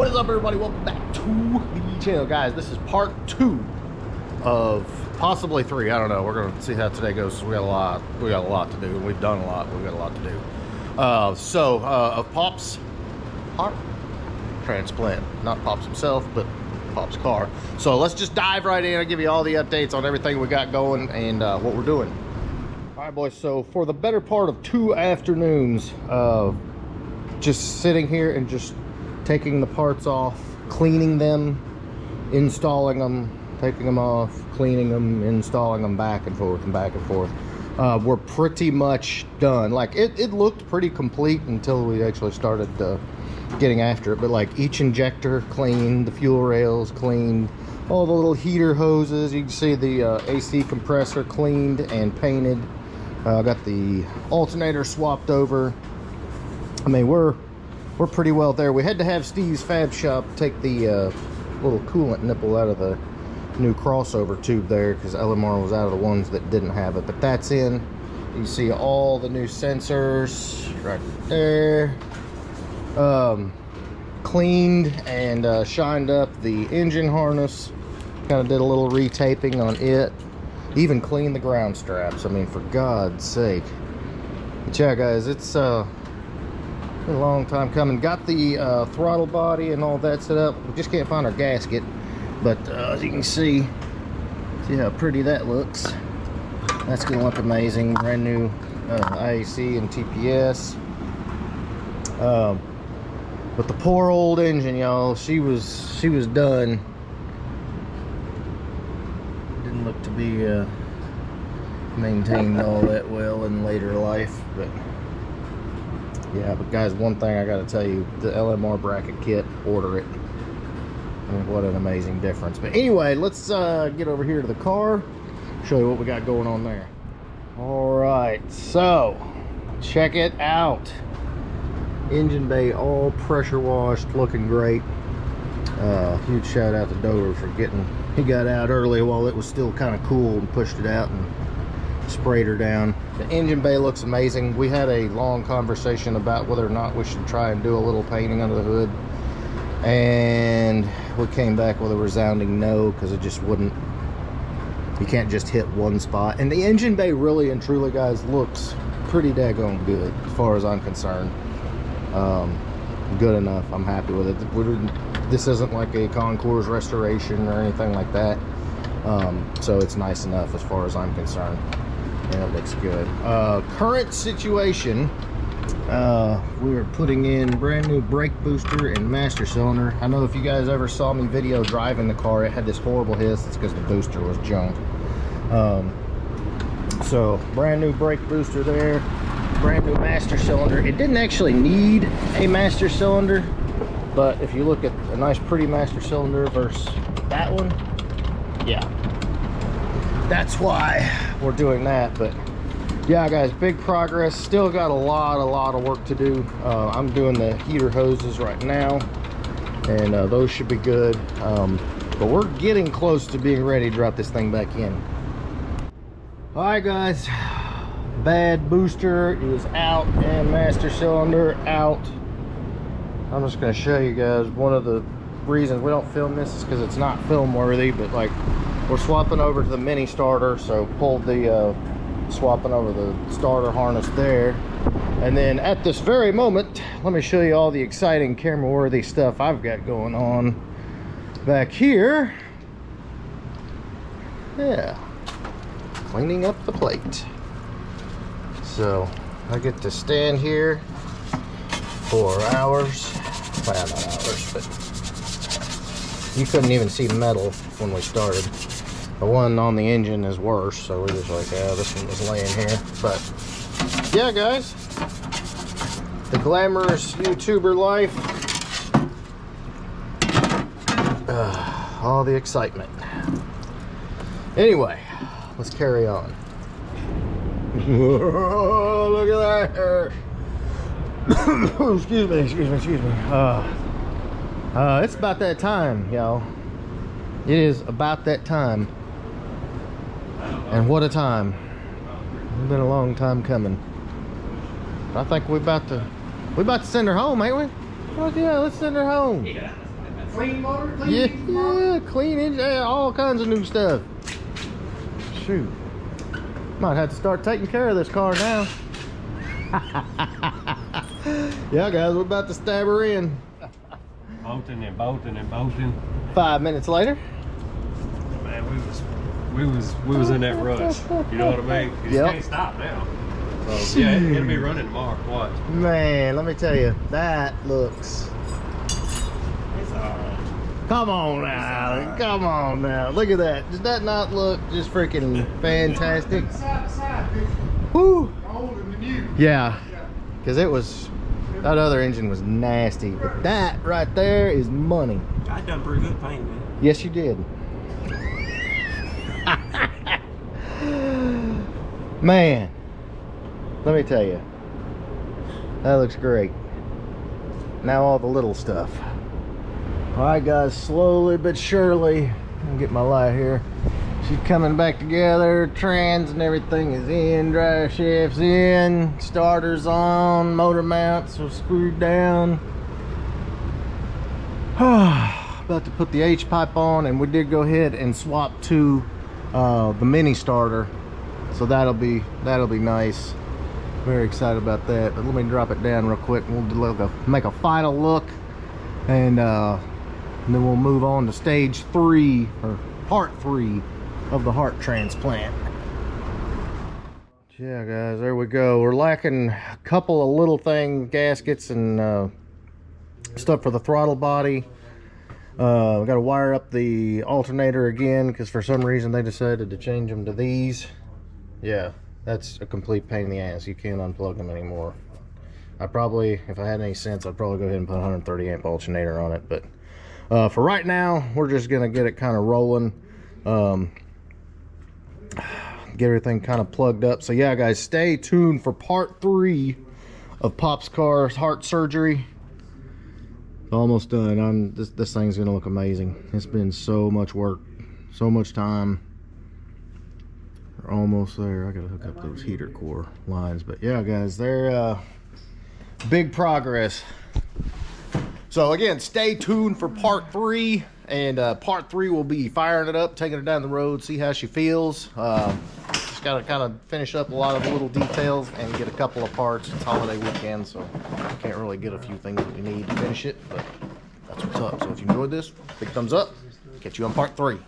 What is up, everybody? Welcome back to the channel, guys. This is part 2 of possibly 3. I don't know. We're gonna see how today goes. We got a lot to do, and we've done a lot. We've got a lot to do. Of Pop's heart transplant, not Pop's himself, but Pop's car. So let's just dive right in. I'll give you all the updates on everything we got going and what we're doing. All right, boys. So for the better part of 2 afternoons, just sitting here and just taking the parts off, cleaning them, installing them, taking them off, cleaning them, installing them, back and forth and back and forth. We're pretty much done. Like it looked pretty complete until we actually started getting after it. But like each injector cleaned, the fuel rails cleaned, all the little heater hoses. You can see the AC compressor cleaned and painted. Got the alternator swapped over. I mean, we're pretty well there. We had to have Steve's Fab Shop take the little coolant nipple out of the new crossover tube there because LMR was out of the ones that didn't have it, but that's in. You see all the new sensors right there. Cleaned and shined up the engine harness. Kind of did a little retaping on it. Even cleaned the ground straps. I mean, for God's sake. But yeah, guys, it's been a long time coming. Got the throttle body and all that set up. We just can't find our gasket, but as you can see how pretty that looks. That's gonna look amazing. Brand new IAC and TPS. But the poor old engine, y'all, she was done. Didn't look to be maintained all that well in later life, but yeah. But guys, one thing I gotta tell you, the LMR bracket kit, order it. I mean, what an amazing difference. But anyway, let's get over here to the car, show you what we got going on there. All right, so check it out. Engine bay all pressure washed, looking great. Huge shout out to Dover for he got out early while it was still kind of cool and pushed it out and sprayed her down. The engine bay looks amazing. We had a long conversation about whether or not we should try and do a little painting under the hood, and we came back with a resounding no, because it just wouldn't. You can't just hit one spot. And the engine bay really and truly, guys, looks pretty daggone good as far as I'm concerned. Good enough. I'm happy with it. This isn't like a concours restoration or anything like that, so it's nice enough as far as I'm concerned. And it looks good. Current situation, we were putting in brand new brake booster and master cylinder. I know if you guys ever saw me video driving the car, it had this horrible hiss. It's because the booster was junk. So brand new brake booster there, brand new master cylinder. It didn't actually need a master cylinder, but if you look at a nice pretty master cylinder versus that one, yeah, that's why we're doing that. But yeah, guys, big progress. Still got a lot of work to do. I'm doing the heater hoses right now, and those should be good. But we're getting close to being ready to drop this thing back in. All right, guys, bad booster is out and master cylinder out. I'm just going to show you guys one of the reasons we don't film this is because it's not film worthy, but like we're swapping over to the mini starter, so pulled the swapping over the starter harness there. And then at this very moment, let me show you all the exciting camera worthy stuff I've got going on back here. Yeah, cleaning up the plate. So I get to stand here for hours. Well, not hours, but you couldn't even see metal when we started. The one on the engine is worse, so we're just like, yeah, this one was laying here. But yeah, guys, the glamorous YouTuber life, all the excitement. Anyway, let's carry on. Whoa, look at that hair. Excuse me. It's about that time, y'all. It is about that time. And what a time. It's been a long time coming. I think we're about to send her home, ain't we? Oh yeah, let's send her home. Yeah. Clean motor, clean Yeah, engine motor. yeah, clean engine, yeah, all kinds of new stuff. Shoot. Might have to start taking care of this car now. Yeah, guys, we're about to stab her in. Bolting and bolting and bolting. 5 minutes later. Man, we was in that rush. You know what I mean? You Yep. can't stop now. So, yeah, it'll be running tomorrow. Watch. Man, let me tell you, that looks. It's alright. Come on now, come on now. Look at that. Does that not look just freaking fantastic? Side to side, bitch. Woo! Older than you. Yeah, because it was, that other engine was nasty. But that right there is money. I done pretty good painting, man. Yes, you did. Man, let me tell you, that looks great. Now all the little stuff. All right, guys, slowly but surely, I'll get my light here. She's coming back together. Trans and everything is in. Drive shaft's in. Starter's on. Motor mounts are screwed down. About to put the H pipe on, and we did go ahead and swap to the mini starter, so that'll be nice. Very excited about that. But let me drop it down real quick, and we'll make a final look, and then we'll move on to stage 3 or part 3 of the heart transplant. Yeah, guys, there we go. We're lacking a couple of little things, gaskets and stuff for the throttle body. We got to wire up the alternator again because for some reason they decided to change them to these. Yeah, that's a complete pain in the ass. You can't unplug them anymore. I probably, if I had any sense, I'd probably go ahead and put a 130 amp alternator on it. But for right now, we're just gonna get it kind of rolling, get everything kind of plugged up. So yeah, guys, stay tuned for part 3 of Pop's car's heart surgery. Almost done. This thing's gonna look amazing. It's been so much work, so much time. We're almost there. I gotta hook up those heater core lines, but yeah, guys, they're big progress. So again, stay tuned for part 3, and part 3 will be firing it up, taking it down the road, see how she feels. Just gotta kind of finish up a lot of the little details and get a couple of parts. It's holiday weekend, so I can't really get a few things that we need to finish it, but that's what's up. So if you enjoyed this, big thumbs up. Catch you on part 3.